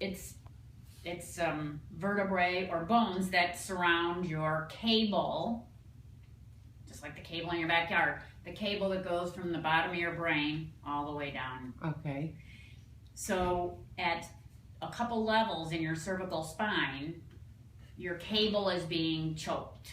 it's vertebrae or bones that surround your cable, just like the cable in your backyard. The cable that goes from the bottom of your brain all the way down. Okay. So at a couple levels in your cervical spine, your cable is being choked.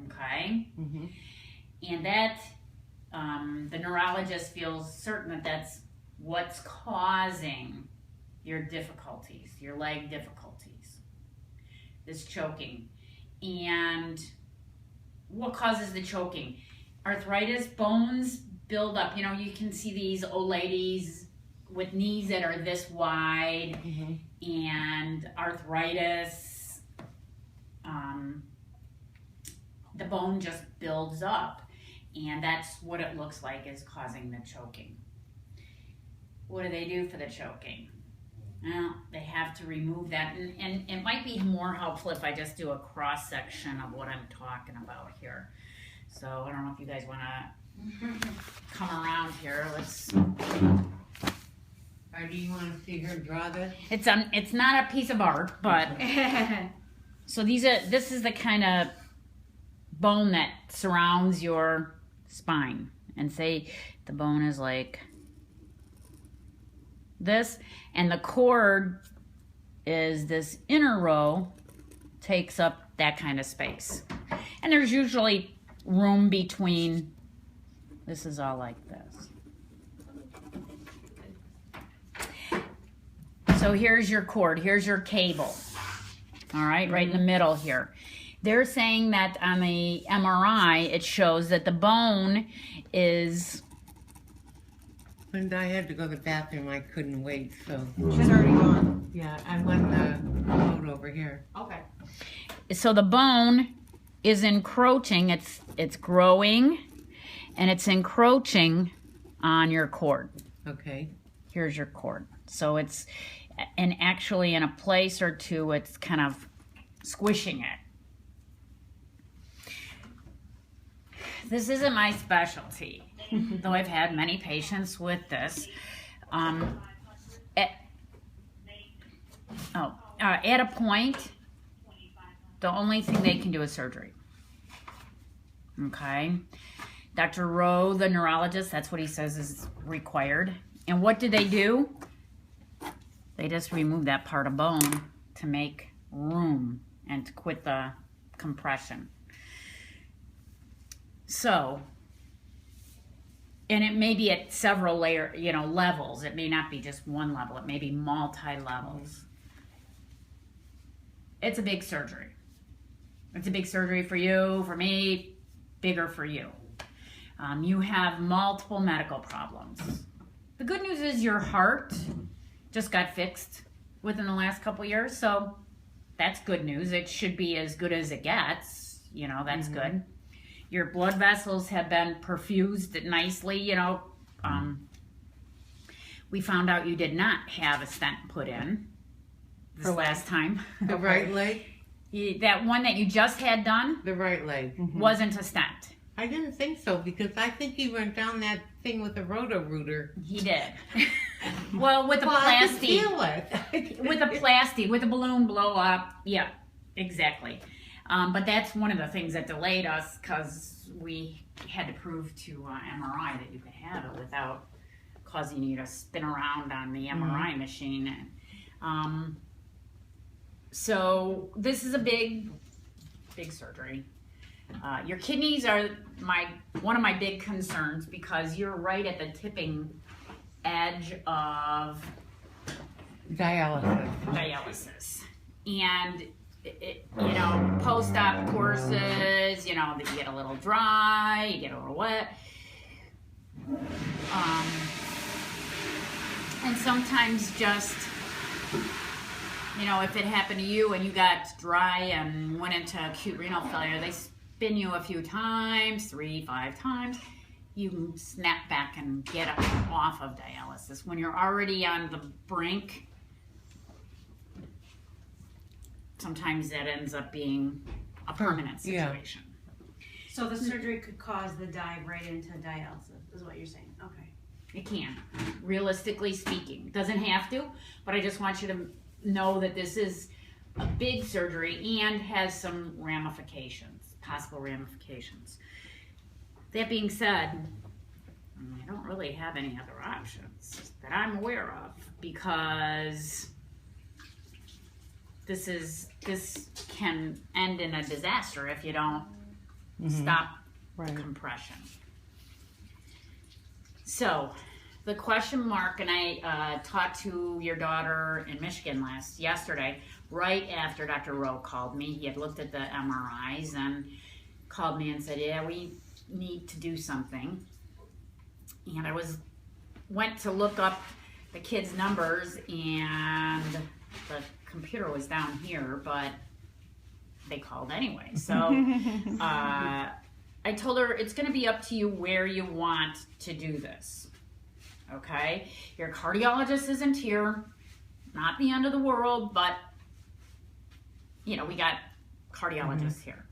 Okay? Mm-hmm. And that, the neurologist feels certain that that's what's causing your difficulties, your leg difficulties, this choking. And what causes the choking? Arthritis, bones build up. You know, you can see these old ladies with knees that are this wide, and arthritis, the bone just builds up, and that's what it looks like is causing the choking. What do they do for the choking? Well, they have to remove that, and it might be more helpful if I just do a cross section of what I'm talking about here. So I don't know if you guys want to come around here. Let's. Or do you want to see her draw this? It's not a piece of art, but so this is the kind of bone that surrounds your spine, and say the bone is like this, and the cord is this inner row, takes up that kind of space, and there's usually room between. This is all like this. So here's your cord, here's your cable, all right, right in the middle here. They're saying that on the MRI, it shows that the bone is... When I had to go to the bathroom, I couldn't wait, so... She's already gone. Yeah, I went the road over here. Okay. So the bone is encroaching, it's growing, and it's encroaching on your cord. Okay. Here's your cord. So it's... And actually in a place or two, it's kind of squishing it. This isn't my specialty, though I've had many patients with this. At a point, the only thing they can do is surgery. Okay? Dr. Rowe, the neurologist, that's what he says is required. And what do? They just remove that part of bone to make room and to quit the compression. So, and it may be at several levels. It may not be just one level. It may be multi-levels. It's a big surgery. It's a big surgery for you, for me, bigger for you. You have multiple medical problems. The good news is your heart just got fixed within the last couple years, so that's good news. It should be as good as it gets. That's good. Your blood vessels have been perfused nicely. We found out you did not have a stent put in this last time. The right leg? That one that you just had done? The right leg. Wasn't a stent. I didn't think so, because I think he went down that thing with a roto-rooter. He did. Well, with a plastic. With a plastic, with a balloon blow up. Yeah, exactly. But that's one of the things that delayed us, because we had to prove to MRI that you could have it without causing you to spin around on the MRI machine. So this is a big surgery. Your kidneys are one of my big concerns, because you're right at the tipping edge of dialysis. And post-op courses, you get a little dry, you get a little wet. And sometimes just, if it happened to you and you got dry and went into acute renal failure, they spin you a few times, 3-5 times. You can snap back and get off of dialysis. When you're already on the brink, sometimes that ends up being a permanent situation. So the surgery could cause the dive right into dialysis, is what you're saying? Okay. It can, realistically speaking. Doesn't have to, but I just want you to know that this is a big surgery and has some ramifications, possible ramifications. That being said, I don't really have any other options that I'm aware of, because this can end in a disaster if you don't stop the compression. So the question mark, and I talked to your daughter in Michigan yesterday, right after Dr. Rowe called me. He had looked at the MRIs and called me and said, yeah, we need to do something. And I went to look up the kid's numbers, and the computer was down here, but they called anyway. So I told her it's going to be up to you where you want to do this. Okay? Your cardiologist isn't here. Not the end of the world, but we got cardiologists here.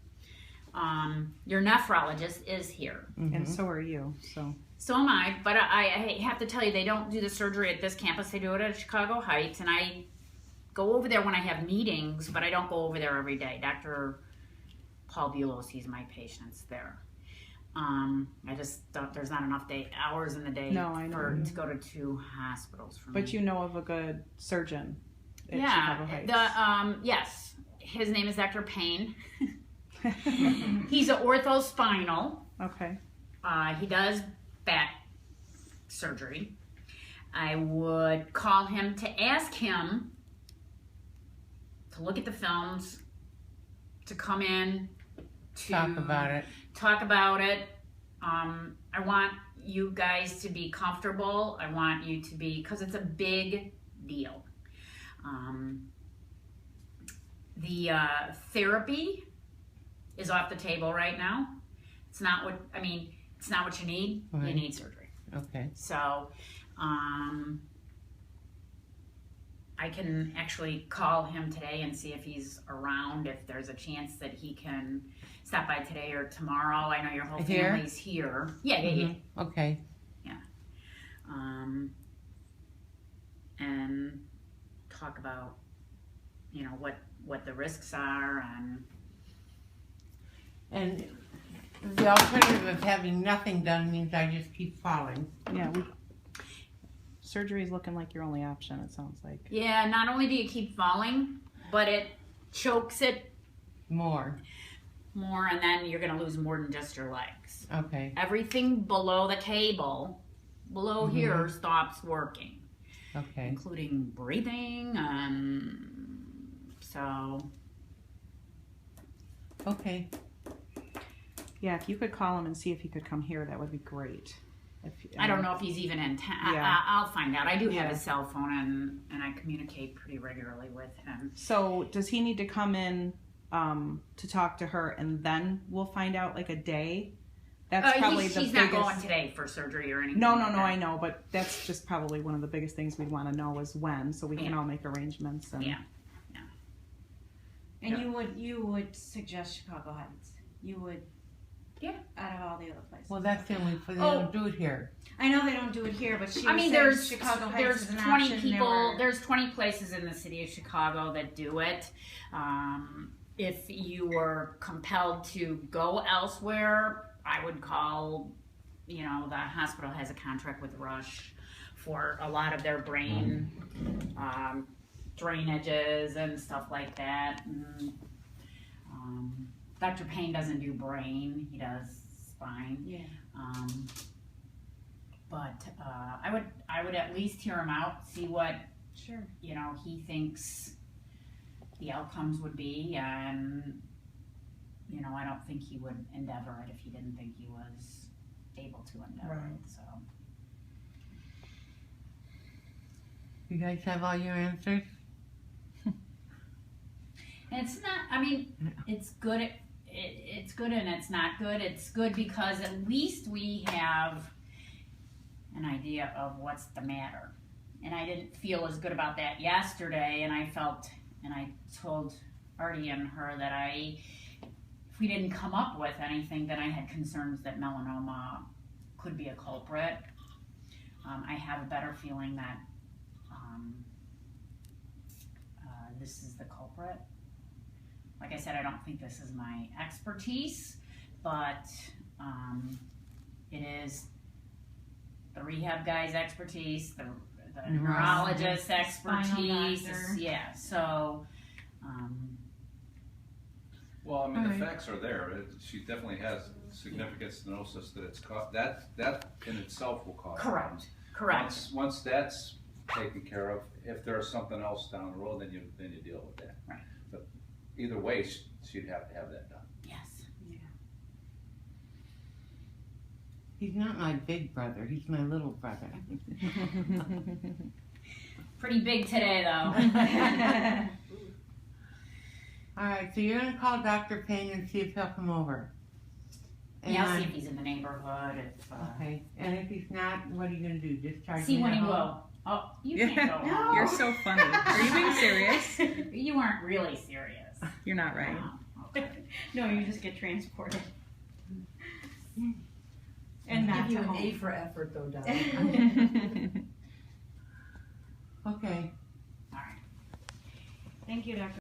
Your nephrologist is here. And so are you. So am I, but I have to tell you, they don't do the surgery at this campus. They do it at Chicago Heights, and I go over there when I have meetings, but I don't go over there every day. Dr. Paul Bulow sees my patients there. I just don't, there's not enough hours in the day to go to 2 hospitals for me. But you know of a good surgeon at Chicago Heights. Yes, his name is Dr. Payne. He's an orthospinal. Okay. He does back surgery. I would call him to ask him to look at the films, to come in, to talk about it. I want you guys to be comfortable. I want you to be, because it's a big deal. The therapy is off the table right now. It's not what you need. Right. You need surgery. Okay. So, I can actually call him today and see if he's around, if there's a chance that he can stop by today or tomorrow. I know your whole family's here. Yeah. Okay. Yeah. And talk about, what the risks are, and the alternative of having nothing done means I just keep falling. Yeah. Surgery is looking like your only option, it sounds like. Yeah, not only do you keep falling, but it chokes it more, and then you're going to lose more than just your legs. Okay. Everything below the cable, below here, stops working. Okay. Including breathing, Okay. Yeah, if you could call him and see if he could come here, that would be great. I don't know if he's even in town. Yeah. I'll find out. I do have his cell phone, and I communicate pretty regularly with him. So does he need to come in to talk to her, and then we'll find out like a day? That's probably He's not going today for surgery or anything. No, I know, but that's just probably one of the biggest things we'd want to know is when, so we can all make arrangements. And And you would suggest Chicago Heights. You would. Yeah. Out of all the other places. Well, that's the only place they don't do it here. I know they don't do it here, but there's Chicago Heights there's is an 20 option. people. There's 20 places in the city of Chicago that do it. If you were compelled to go elsewhere, I would call. The hospital has a contract with Rush for a lot of their brain drainages and stuff like that. And, Dr. Payne doesn't do brain; he does spine. Yeah. But I would at least hear him out, see what Sure. He thinks the outcomes would be, and I don't think he would endeavor it if he didn't think he was able to endeavor it. So. You guys have all your answers? It's not. It's good. It's good and it's not good. It's good because at least we have an idea of what's the matter. And I didn't feel as good about that yesterday, and I told Artie and her that if we didn't come up with anything, then I had concerns that melanoma could be a culprit. I have a better feeling that this is the culprit. Like I said, I don't think this is my expertise, but it is the rehab guy's expertise, the neurologist's expertise. Yeah, so. Well, I mean, the facts are there. She definitely has significant stenosis that it's that in itself will cause. Correct. Once that's taken care of, if there's something else down the road, then you deal with that. Right. But either way, she'd have to have that done. Yes. Yeah. He's not my big brother. He's my little brother. Pretty big today, though. All right, so you're gonna call Dr. Payne and see if he'll come over. Yeah, I'll see if he's in the neighborhood. Okay, and if he's not, what are you gonna do? Discharge See him when at he home? will. Oh, you can't go home. You're so funny. Are you being serious? You weren't really serious. You're not right. Oh, okay. No, you just get transported. And I'll not give you to an home. A for effort, though, Don. Okay. All right. Thank you, Dr.